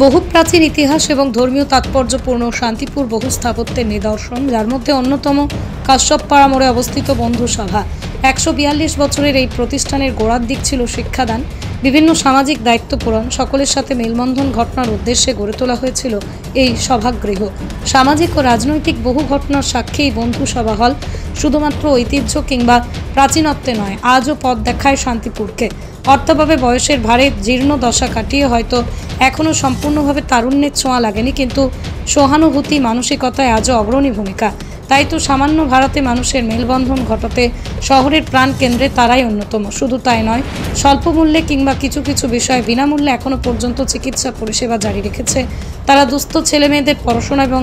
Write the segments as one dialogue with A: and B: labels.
A: বহু প্রাচীন ইতিহাস এবং ধর্মীয় তাৎপর্যপূর্ণ শান্তিপুর বহু স্থাপত্যের নিদর্শন, যার মধ্যে অন্যতম কাশ্যপপাড়া মোড়ে অবস্থিত বন্ধুসভা। 142 বছরের এই প্রতিষ্ঠানের গোড়ার দিক ছিল শিক্ষাদান, বিভিন্ন সামাজিক দায়িত্ব পূরণ, সকলের সাথে মেলবন্ধন ঘটনার উদ্দেশ্যে গড়ে তোলা হয়েছিল এই সভাগৃহ। সামাজিক ও রাজনৈতিক বহু ঘটনার সাক্ষী এই বন্ধুসভা হল শুধুমাত্র ঐতিহ্য কিংবা প্রাচীনত্বে নয়, আজও পথ দেখায় শান্তিপুরকে। অর্থাভাবে বয়সের ভারে জীর্ণ দশা কাটিয়ে হয়তো এখনও সম্পূর্ণভাবে তারুণ্যের ছোঁয়া লাগেনি, কিন্তু সহানুভূতি মানসিকতায় আজও অগ্রণী ভূমিকা। তাই তো সামান্য ভাড়াতে মানুষের মেলবন্ধন ঘটাতে শহরের প্রাণকেন্দ্রে তারাই অন্যতম। শুধু তাই নয়, স্বল্প মূল্যে কিংবা কিছু কিছু বিষয়ে বিনামূল্যে এখনও পর্যন্ত চিকিৎসা পরিষেবা জারি রেখেছে তারা। দুস্থ ছেলেমেয়েদের পড়াশোনা এবং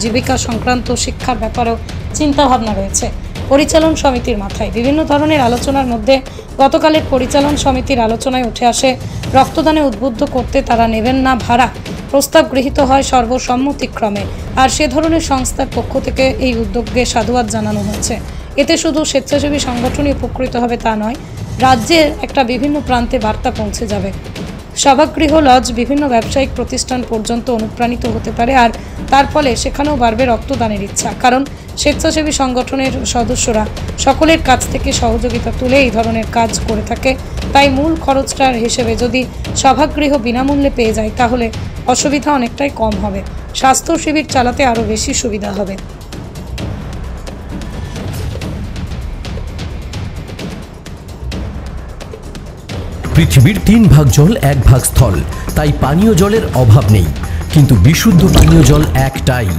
A: জীবিকা সংক্রান্ত শিক্ষার ব্যাপারেও চিন্তাভাবনা রয়েছে পরিচালন সমিতির মাথায়। বিভিন্ন ধরনের আলোচনার মধ্যে গতকালের পরিচালন সমিতির আলোচনায় উঠে আসে রক্তদানে উদ্বুদ্ধ করতে তারা নেবেন না ভাড়া। প্রস্তাব গৃহীত হয় সর্বসম্মতিক্রমে, আর সে ধরনের সংস্থার পক্ষ থেকে এই উদ্যোগকে সাধুবাদ জানানো হয়েছে। এতে শুধু স্বেচ্ছাসেবী সংগঠনই উপকৃত হবে তা নয়, রাজ্যের একটা বিভিন্ন প্রান্তে বার্তা পৌঁছে যাবে। সভাগৃহ, লজ, বিভিন্ন ব্যবসায়িক প্রতিষ্ঠান পর্যন্ত অনুপ্রাণিত হতে পারে, আর তার ফলে সেখানেও বাড়বে রক্তদানের ইচ্ছা। কারণ স্বেচ্ছাসেবী সংগঠনের সদস্যরা সকলের কাছ থেকে সহযোগিতা তুলে এই ধরনের কাজ করে থাকে। তাই মূল খরচটার হিসেবে যদি সভাগৃহ বিনামূল্যে পেয়ে যায় তাহলে অসুবিধা অনেকটাই কম হবে। স্বাস্থ্য শিবির চালাতে আরও বেশি সুবিধা হবে।
B: পৃথিবীর 3 ভাগ জল 1 ভাগ স্থল, তাই পানীয় জলের অভাব নেই। কিন্তু বিশুদ্ধ পানীয় জল একটাই,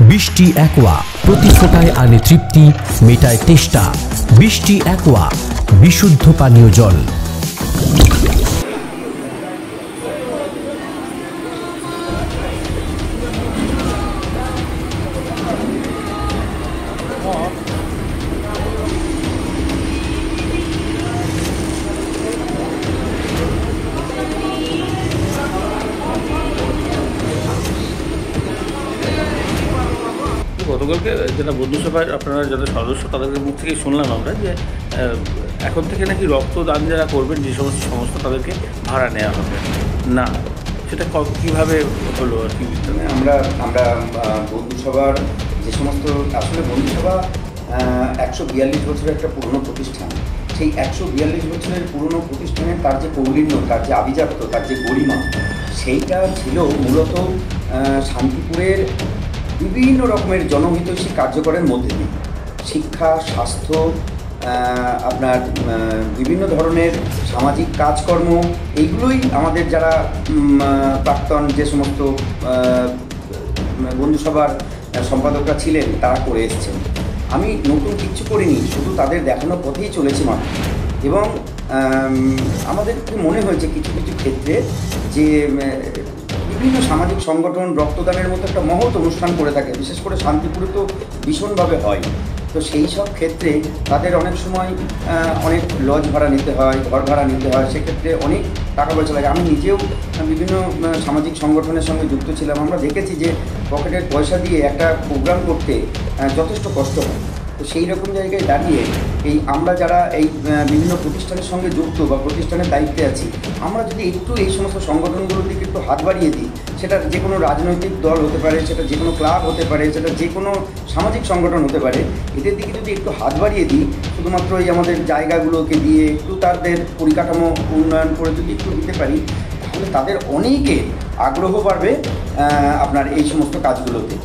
B: বৃষ্টি অ্যাকোয়া। প্রতি ফোঁটায় আনে তৃপ্তি, মেটায় তেষ্টা। বৃষ্টি অ্যাকোয়া, বিশুদ্ধ পানীয় জল।
C: গতকালকে যেটা বন্ধুসভার আপনারা যারা সদস্য তাদের মুখ থেকে শুনলাম আমরা যে এখন থেকে নাকি রক্তদান যারা করবেন যে সমস্ত সংস্থা তাদেরকে ভাড়া নেওয়া হবে না, সেটা কীভাবে হলো আর কি?
D: আমরা বন্ধুসভার যে সমস্ত, আসলে বন্ধুসভা 142 বছরের একটা পুরনো প্রতিষ্ঠান। সেই 142 বছরের পুরনো প্রতিষ্ঠানে তার যে কৌলিন্য, তার যে আভিজাত্য, তার যে গরিমা, সেইটা ছিল মূলত শান্তিপুরের বিভিন্ন রকমের জনহিতৈষী কার্যকরের মধ্যে দিয়ে শিক্ষা, স্বাস্থ্য, আপনার বিভিন্ন ধরনের সামাজিক কাজকর্ম, এইগুলোই আমাদের যারা প্রাক্তন যে সমস্ত বন্ধুসভার সম্পাদকরা ছিলেন তারা করে এসেছেন। আমি নতুন কিচ্ছু করিনি, শুধু তাদের দেখানো পথেই চলেছি মাত্র। এবং আমাদের মনে হয়েছে কিছু কিছু ক্ষেত্রে যে বিভিন্ন সামাজিক সংগঠন রক্তদানের মতো একটা মহৎ অনুষ্ঠান করে থাকে, বিশেষ করে শান্তিপুরে তো ভীষণভাবে হয়। তো সেই সব ক্ষেত্রে তাদের অনেক সময় অনেক লজ ভাড়া নিতে হয়, ঘর ভাড়া নিতে হয়, সেক্ষেত্রে অনেক টাকা পয়সা লাগে। আমি নিজেও বিভিন্ন সামাজিক সংগঠনের সঙ্গে যুক্ত ছিলাম। আমরা দেখেছি যে পকেটের পয়সা দিয়ে একটা প্রোগ্রাম করতে যথেষ্ট কষ্ট হয়। তো সেই রকম জায়গায় দাঁড়িয়ে আমরা যারা এই বিভিন্ন প্রতিষ্ঠানের সঙ্গে যুক্ত বা প্রতিষ্ঠানের দায়িত্বে আছি, আমরা যদি একটু এই সমস্ত সংগঠনগুলোর দিকে একটু হাত বাড়িয়ে দিই, সেটা যে কোনো রাজনৈতিক দল হতে পারে, সেটা যে কোনো ক্লাব হতে পারে, সেটা যে কোনো সামাজিক সংগঠন হতে পারে, এদের দিকে যদি একটু হাত বাড়িয়ে দিই, শুধুমাত্র এই আমাদের জায়গাগুলোকে দিয়ে একটু তাদের পরিকাঠামো উন্নয়ন করে যদি একটু দিতে পারি, তাহলে তাদের অনেকে আগ্রহ বাড়বে আপনার এই সমস্ত কাজগুলোতে।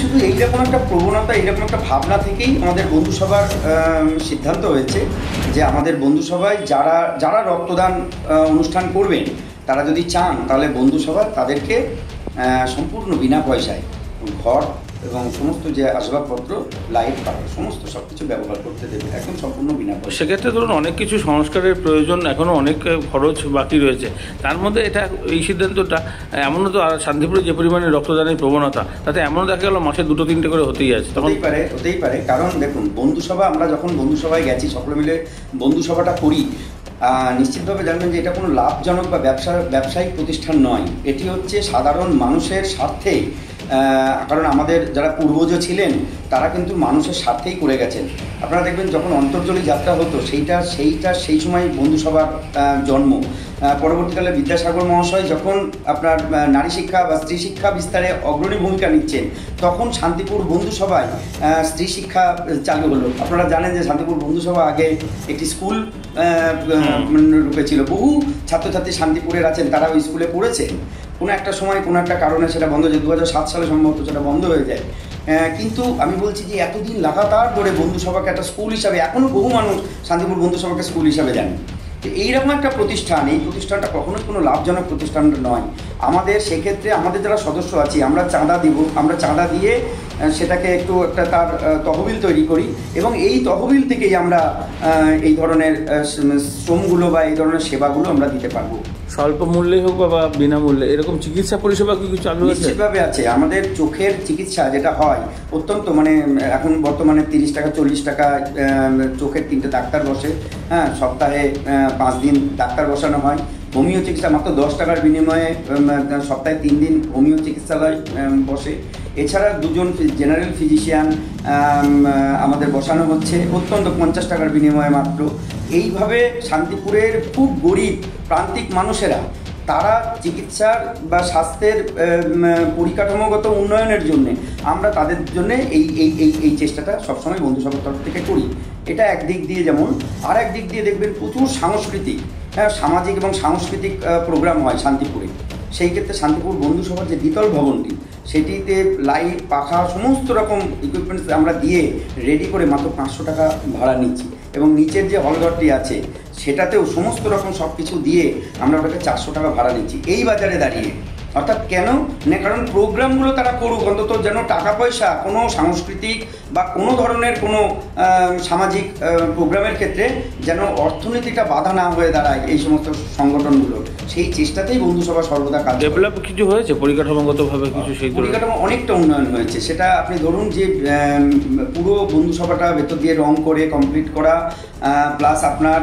D: শুধু এইরকম একটা প্রবণতা, এইরকম একটা ভাবনা থেকেই আমাদের বন্ধুসভার সিদ্ধান্ত হয়েছে যে আমাদের বন্ধুসভায় যারা রক্তদান অনুষ্ঠান করবেন, তারা যদি চান তাহলে বন্ধুসভা তাদেরকে সম্পূর্ণ বিনা পয়সায় ঘর এবং সমস্ত যে আসবাবপত্র, লাইট, পাওয়ার, সমস্ত সব কিছু ব্যবহার করতে দেবে, একদম সম্পূর্ণ বিনা পয়সা।
C: সেক্ষেত্রে ধরুন অনেক কিছু সংস্কারের প্রয়োজন, এখনও অনেক খরচ বাকি রয়েছে। তার মধ্যে এই সিদ্ধান্তটা এমনও তো শান্তিপুরে যে পরিমাণে রক্তদানের প্রবণতা, তাতে এমনও দেখা গেল মাসে 2-3টে করে হতেই আছে।
D: হতেই পারে, কারণ দেখুন বন্ধুসভা, আমরা যখন বন্ধুসভায় গেছি, সকলে মিলে বন্ধুসভাটা করি, নিশ্চিতভাবে জানবেন যে এটা কোনো লাভজনক বা ব্যবসায়িক প্রতিষ্ঠান নয়। এটি হচ্ছে সাধারণ মানুষের স্বার্থে কারণ আমাদের যারা পূর্বজ ছিলেন তারা কিন্তু মানুষের স্বার্থেই করে গেছেন। আপনারা দেখবেন যখন অন্তর্জলি যাত্রা হতো সেই সময় বন্ধুসভার জন্ম। পরবর্তীকালে বিদ্যাসাগর মহাশয় যখন আপনার নারী শিক্ষা বা স্ত্রী শিক্ষা বিস্তারে অগ্রণী ভূমিকা নিচ্ছেন, তখন শান্তিপুর বন্ধুসভায় স্ত্রী শিক্ষা চালু হলো। আপনারা জানেন যে শান্তিপুর বন্ধুসভা আগে একটি স্কুল রূপে ছিল। বহু ছাত্রছাত্রী শান্তিপুরের আছেন, তারা ওই স্কুলে পড়েছেন। কোনো একটা সময় কোনো একটা কারণে সেটা বন্ধ হয়ে যায়, 2007 সালে সম্ভবত সেটা বন্ধ হয়ে যায়। কিন্তু আমি বলছি যে এতদিন লাগাতার ধরে বন্ধুসভাকে একটা স্কুল হিসাবে, এখনও বহু মানুষ শান্তিপুর বন্ধুসভাকে স্কুল হিসাবে জানেন। এইরকম একটা প্রতিষ্ঠান, এই প্রতিষ্ঠানটা কখনোই কোনো লাভজনক প্রতিষ্ঠান নয়। আমাদের সেক্ষেত্রে আমাদের যারা সদস্য আছি, আমরা চাঁদা দিব, আমরা চাঁদা দিয়ে সেটাকে একটু একটা তার তহবিল তৈরি করি এবং এই তহবিল থেকেই আমরা এই ধরনের শ্রমগুলো বা এই ধরনের সেবাগুলো আমরা দিতে পারবো।
C: স্বল্প মূল্যে হোক বা বিনামূল্যে এরকম চিকিৎসা পরিষেবা কি কিছু চালু আছে?
D: নিশ্চিতভাবে আছে। আমাদের চোখের চিকিৎসা যেটা হয় অত্যন্ত এখন বর্তমানে 30 টাকা 40 টাকা চোখের 3টে ডাক্তার বসে। হ্যাঁ, সপ্তাহে 5 দিন ডাক্তার বসানো হয়। হোমিও চিকিৎসা মাত্র 10 টাকার বিনিময়ে সপ্তাহে 3 দিন হোমিও চিকিৎসালয় বসে। এছাড়া 2 জন জেনারেল ফিজিশিয়ান আমাদের বসানো হচ্ছে অত্যন্ত 50 টাকার বিনিময়ে মাত্র। এইভাবে শান্তিপুরের খুব গরিব প্রান্তিক মানুষেরা তারা চিকিৎসার বা স্বাস্থ্যের পরিকাঠামোগত উন্নয়নের জন্য আমরা তাদের জন্য এই চেষ্টাটা সবসময় বন্ধুসভার তরফ থেকে করি। এটা একদিক দিয়ে যেমন, আর একদিক দিয়ে দেখবেন প্রচুর সাংস্কৃতিক, সামাজিক এবং সাংস্কৃতিক প্রোগ্রাম হয় শান্তিপুরে। সেই ক্ষেত্রে শান্তিপুর বন্ধুসভার যে দ্বিতল ভবনটি, সেটিতে লাইট, পাখা, সমস্ত রকম ইকুইপমেন্টস আমরা দিয়ে রেডি করে মাত্র 500 টাকা ভাড়া নিচ্ছি এবং নিচের যে হলঘরটি আছে সেটাতেও সমস্ত রকম সব কিছু দিয়ে আমরা ওটাকে 400 টাকা ভাড়া নিচ্ছি এই বাজারে দাঁড়িয়ে। অর্থাৎ কেন না, কারণ প্রোগ্রামগুলো তারা করুক, অন্তত যেন টাকা পয়সা কোনো সাংস্কৃতিক বা কোনো ধরনের কোনো সামাজিক প্রোগ্রামের ক্ষেত্রে যেন অর্থনীতিটা বাধা না হয়ে দাঁড়ায় এই সমস্ত সংগঠনগুলো, সেই চেষ্টাতেই বন্ধুসভা সর্বদা কাজ।
C: ডেভেলপ কিছু হয়েছে পরিকাঠামোগতভাবে কিছু? সেই
D: পরিকাঠামো অনেকটা উন্নয়ন হয়েছে। সেটা আপনি ধরুন যে পুরো বন্ধুসভাটা ভেতর দিয়ে রং করে কমপ্লিট করা, প্লাস আপনার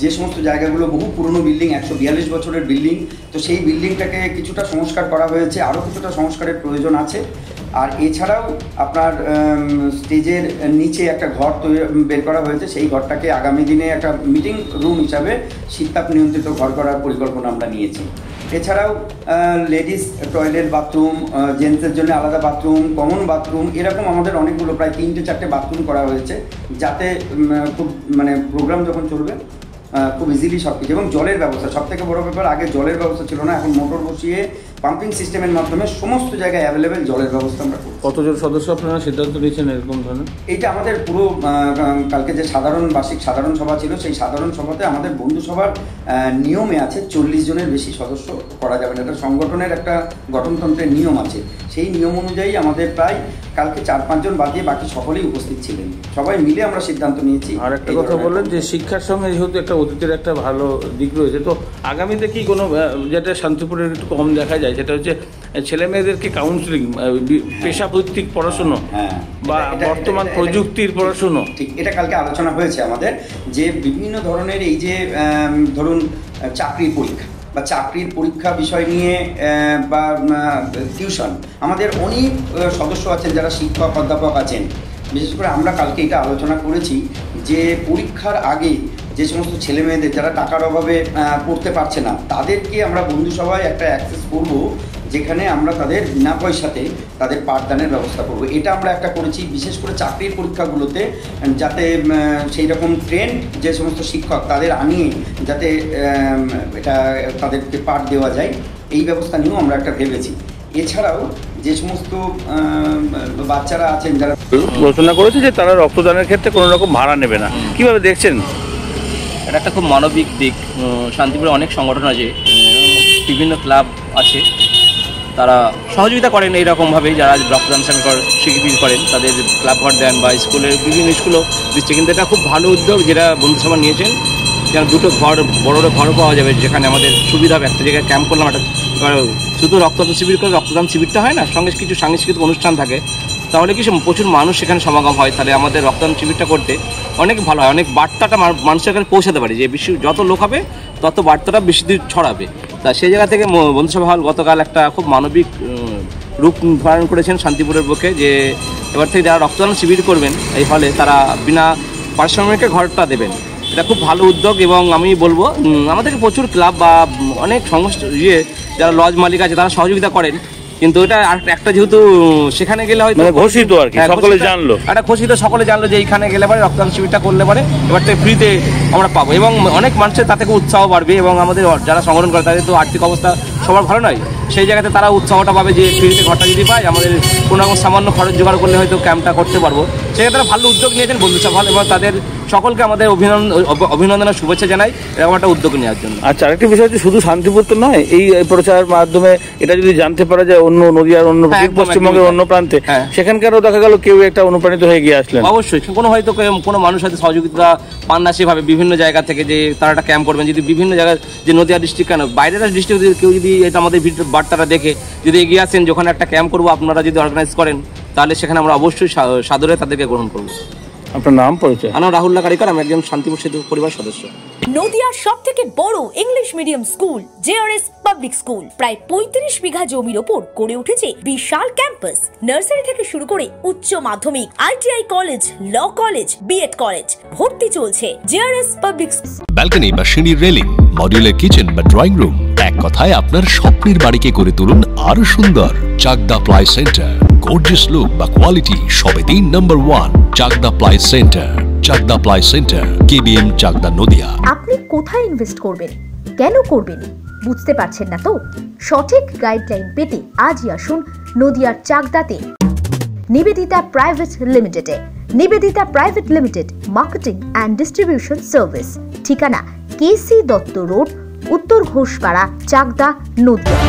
D: যে সমস্ত জায়গাগুলো বহু পুরনো বিল্ডিং, 142 বছরের বিল্ডিং, তো সেই বিল্ডিংটাকে কিছুটা সংস্কার করা হয়েছে, আরও কিছুটা সংস্কারের প্রয়োজন আছে। আর এছাড়াও আপনার স্টেজের নিচে একটা ঘর বের করা হয়েছে, সেই ঘরটাকে আগামী দিনে একটা মিটিং রুম হিসাবে শীততাপ নিয়ন্ত্রিত ঘর করার পরিকল্পনা আমরা নিয়েছি। এছাড়াও লেডিস টয়লেট, বাথরুম, জেন্টসের জন্য আলাদা বাথরুম, কমন বাথরুম, এরকম আমাদের অনেকগুলো প্রায় 3-4টে বাথরুম করা হয়েছে, যাতে খুব প্রোগ্রাম যখন চলবে খুব ইজিলি সব কিছু। এবং জলের ব্যবস্থা সবথেকে বড় ব্যাপার, আগে জলের ব্যবস্থা ছিল না, এখন মোটর বসিয়ে পাম্পিং সিস্টেমের মাধ্যমে সমস্ত জায়গায় অ্যাভেলেবেল জলের ব্যবস্থা আমরা করি।
C: কতজন সদস্য আপনারা সিদ্ধান্ত নিয়েছেন এরকম ধরনের?
D: এইটা আমাদের পুরো কালকে যে বার্ষিক সাধারণ সভা ছিল, সেই সাধারণ সভাতে আমাদের বন্ধুসভার নিয়মে আছে 40 জনের বেশি সদস্য করা যাবে না। এটা সংগঠনের একটা গঠনতন্ত্রের নিয়ম আছে, সেই নিয়ম অনুযায়ী আমাদের প্রায় কালকে 4-5 জন বাদ দিয়ে বাকি সকলেই উপস্থিত ছিলেন। সবাই মিলে আমরা সিদ্ধান্ত নিয়েছি।
C: আর একটা কথা বললেন যে শিক্ষার সঙ্গে যেহেতু একটা অতীতের একটা ভালো দিক রয়েছে, তো আগামীতে কি কোনো যেটা শান্তিপুরের একটু কম দেখা যায়, সেটা হচ্ছে ছেলে মেয়েদেরকে কাউন্সিলিং, পেশাভিত্তিক পড়াশুনো বা বর্তমান প্রযুক্তির পড়াশুনো?
D: ঠিক, এটা কালকে আলোচনা হয়েছে আমাদের, যে বিভিন্ন ধরনের এই যে ধরুন চাকরির পরীক্ষা বা চাকরির পরীক্ষা বিষয় নিয়ে বা টিউশন, আমাদের অনেক সদস্য আছেন যারা শিক্ষক অধ্যাপক আছেন। বিশেষ করে আমরা কালকে এটা আলোচনা করেছি যে পরীক্ষার আগে যে সমস্ত ছেলে মেয়েদের যারা টাকার অভাবে পড়তে পারছে না, তাদেরকে আমরা বন্ধুসভায় একটা অ্যাক্সেস করব, যেখানে আমরা তাদের বিনা পয়সাতে তাদের পাঠদানের ব্যবস্থা করব। এটা আমরা একটা করেছি বিশেষ করে চাকরির পরীক্ষাগুলোতে, যাতে সেই রকম ট্রেন্ড যে সমস্ত শিক্ষক তাদের আনিয়ে যাতে এটা তাদেরকে পাঠ দেওয়া যায়, এই ব্যবস্থা নিয়েও আমরা একটা ভেবেছি। এছাড়াও যে সমস্ত বাচ্চারা আছেন যারা
C: ঘোষণা করেছে যে তারা রক্তদানের ক্ষেত্রে কোনো রকম ভাড়া নেবে না, কিভাবে দেখছেন?
E: এটা একটা খুব মানবিক দিক। শান্তিপুরে অনেক সংগঠন আছে, বিভিন্ন ক্লাব আছে, তারা সহযোগিতা করেন এইরকমভাবে, যারা রক্তদান শিবির করেন তাদের ক্লাব ঘর দেন বা স্কুলের বিভিন্ন স্কুলও দিচ্ছে। কিন্তু এটা খুব ভালো উদ্যোগ যেটা বন্ধুসভা নিয়েছেন, যেন 2টো ঘর, বড় ঘরও পাওয়া যাবে, যেখানে আমাদের সুবিধা হবে। একটা জায়গায় ক্যাম্প করলাম, একটা শুধু রক্তদান শিবির করে রক্তদান শিবিরটা হয় না, সঙ্গে কিছু সাংস্কৃতিক অনুষ্ঠান থাকে, তাহলে কি প্রচুর মানুষ সেখানে সমাগম হয়, তাহলে আমাদের রক্তদান শিবিরটা করতে অনেক ভালো হয়। অনেক বার্তাটা মানুষের এখানে পৌঁছাতে পারে, যে বেশি যত লোক হবে তত বার্তাটা বেশি দূর ছড়াবে। তা সেই জায়গা থেকে বন্ধুসভা হল গতকাল একটা খুব মানবিক রূপ ধারণ করেছেন শান্তিপুরের পক্ষে, যে এবার থেকে যারা রক্তদান শিবির করবেন এই হলে তারা বিনা পারিশ্রমিকে ঘরটা দেবেন। এটা খুব ভালো উদ্যোগ এবং আমি বলবো আমাদেরকে প্রচুর ক্লাব বা অনেক সংস্থা যারা লজ মালিক আছে তারা সহযোগিতা করেন, কিন্তু এটা একটা যেহেতু সেখানে গেলে হয়তো
C: ঘোষিত আর কি, সকলে জানলো,
E: একটা ঘোষিত, সকলে জানলো যে এইখানে গেলে পরে রক্তদান শিবিরটা করলে পরে এবার থেকে ফ্রিতে আমরা পাবো এবং অনেক মানুষের তাতে উৎসাহ বাড়বে এবং আমাদের যারা সংগঠন করে তাদের তো আর্থিক অবস্থা সবার ভালো নয়, সেই জায়গাতে তারা উৎসাহটা পাবে যে ফ্রিতে ঘরটা যদি পায়, আমাদের কোনো রকম সামান্য খরচ জোগাড় করলে হয়তো ক্যাম্পটা করতে পারবো। সেক্ষেত্রে তারা ভালো উদ্যোগ নিয়েছেন বন্ধুসভা এবং তাদের সকলকে আমাদের অভিনন্দনের শুভেচ্ছা জানাই এরকম একটা উদ্যোগ নেওয়ার জন্য।
C: আচ্ছা, আরেকটি বিষয় হচ্ছে শুধু শান্তিপুর তো নয়, এই প্রচারের মাধ্যমে এটা যদি জানতে পারা যায় অন্য নদীয়ার অন্য পশ্চিমবঙ্গের অন্য প্রান্তে, সেখানকারও দেখা গেল কেউ একটা অনুপ্রাণিত হয়ে গিয়ে আসলেন।
E: অবশ্যই কোনো হয়তো কোনো মানুষ হয়তো সহযোগিতা পান না সেভাবে বিভিন্ন জায়গা থেকে, যে তারা একটা ক্যাম্প করবেন, যদি বিভিন্ন জায়গায় যে নদীয়া ডিস্ট্রিক্ট কেন বাইরের ডিস্ট্রিক্ট কেউ যদি এটা আমাদের বার্তাটা দেখে যদি এগিয়ে আসেন যখন একটা ক্যাম্প করবো আপনারা যদি অর্গানাইজ করেন, তাহলে সেখানে আমরা অবশ্যই সাদরে তাদেরকে গ্রহণ করবো।
C: আপনার নাম পরিচয়?
E: আমার রাহুল্লাহ কারিকর, আমি একজন শান্তিপুর সেতু পরিবার সদস্য।
F: নদিয়ার সবথেকে বড় English medium school JRS public school প্রায় 35 বিঘা জমির ওপর গড়ে উঠেছে বিশাল ক্যাম্পাস। নার্সারি থেকে শুরু করে উচ্চ মাধ্যমিক, ITI college, law college, BEd college, ভর্তি চলছে। জেআরএস পাবলিক
G: ব্যালকনি বা সিঁড়ির রেলিং, মডিউলার কিচেন বা ড্রয়িং রুম, এক কথায় আপনার স্বপ্নের বাড়িকে করে তুলুন আরো সুন্দর। Chakdah ply centre, gorgeous look বা কোয়ালিটি সবে 3 number 1 Chakdah ply centre. Chakdah ply centre, KBM, Chakdah, Nadia.
H: আপনি কোথায় ইনভেস্ট করবেন, কেন করবেন বুঝতে পারছেন না তো? সঠিক গাইডলাইন পেতে আজই আসুন নদিয়ার চাকদাতে নিবেদিতা প্রাইভেট লিমিটেডে। Nivedita private limited, marketing and distribution service. ঠিকানা KC Dutta road, Uttar Ghoshpara, Chakdah, Nadia.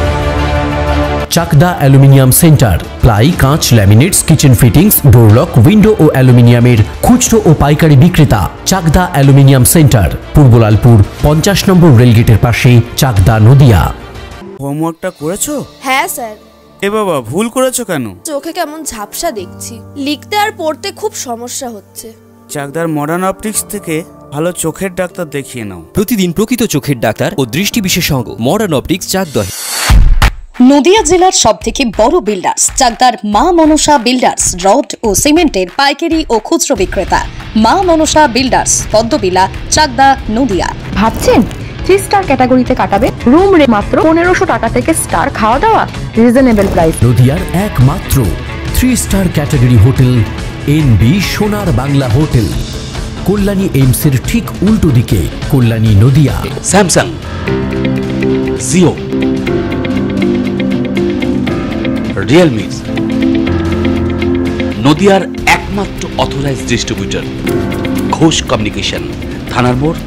B: Chakdah aluminium centre, ply, কাঁচ, laminates, kitchen fittings, door lock, window ও অ্যালুমিনিয়ামের খুচরো ও পাইকারি বিক্রেতা। Chakdah aluminium centre, Purbalalpur 50 number রেলগেটের পাশে, চাকদা, নদিয়া।
I: হোমওয়ার্কটা করেছো?
J: হ্যাঁ স্যার।
I: এ বাবা, ভুল করেছো কেন?
J: চোখে কেমন ঝাপসা দেখছি, লিখতে আর পড়তে খুব সমস্যা হচ্ছে।
I: চাকদার মডার্ন অপটিক্স থেকে ভালো চোখের ডাক্তার দেখিয়ে নাও।
K: প্রতিদিন প্রকৃত চোখের ডাক্তার ও দৃষ্টি বিশেষজ্ঞ মডার্ন অপটিক্স, চাকদা।
A: নদিয়া জেলার সবথেকে বড় বিল্ডার্স চাকদার মা মনসা বিল্ডার্স, রড ও সিমেন্টের পাইকারি ও খুচরো বিক্রেতা। মা মনসা বিল্ডার্স, পদ্মবিলা, চাকদা, নদিয়া।
H: ভাবছেন 3 স্টার ক্যাটাগরিতে কাটাবে? রুম রে মাত্র 1500 টাকা থেকে স্টার, খাওয়া দাওয়া রিজনেবল প্রাইস।
B: নদিয়ার একমাত্র 3 স্টার ক্যাটাগরি হোটেল এনবি সোনার বাংলা হোটেল, কল্যাণী এইমসের ঠিক উল্টো দিকে, কল্যাণী, নদিয়া।
K: স্যামসাং, জিও, রিয়েলমি, নদিয়ার একমাত্র অথরাইজড ডিস্ট্রিবিউটর ঘোষ কমিউনিকেশন, থানার মোড়,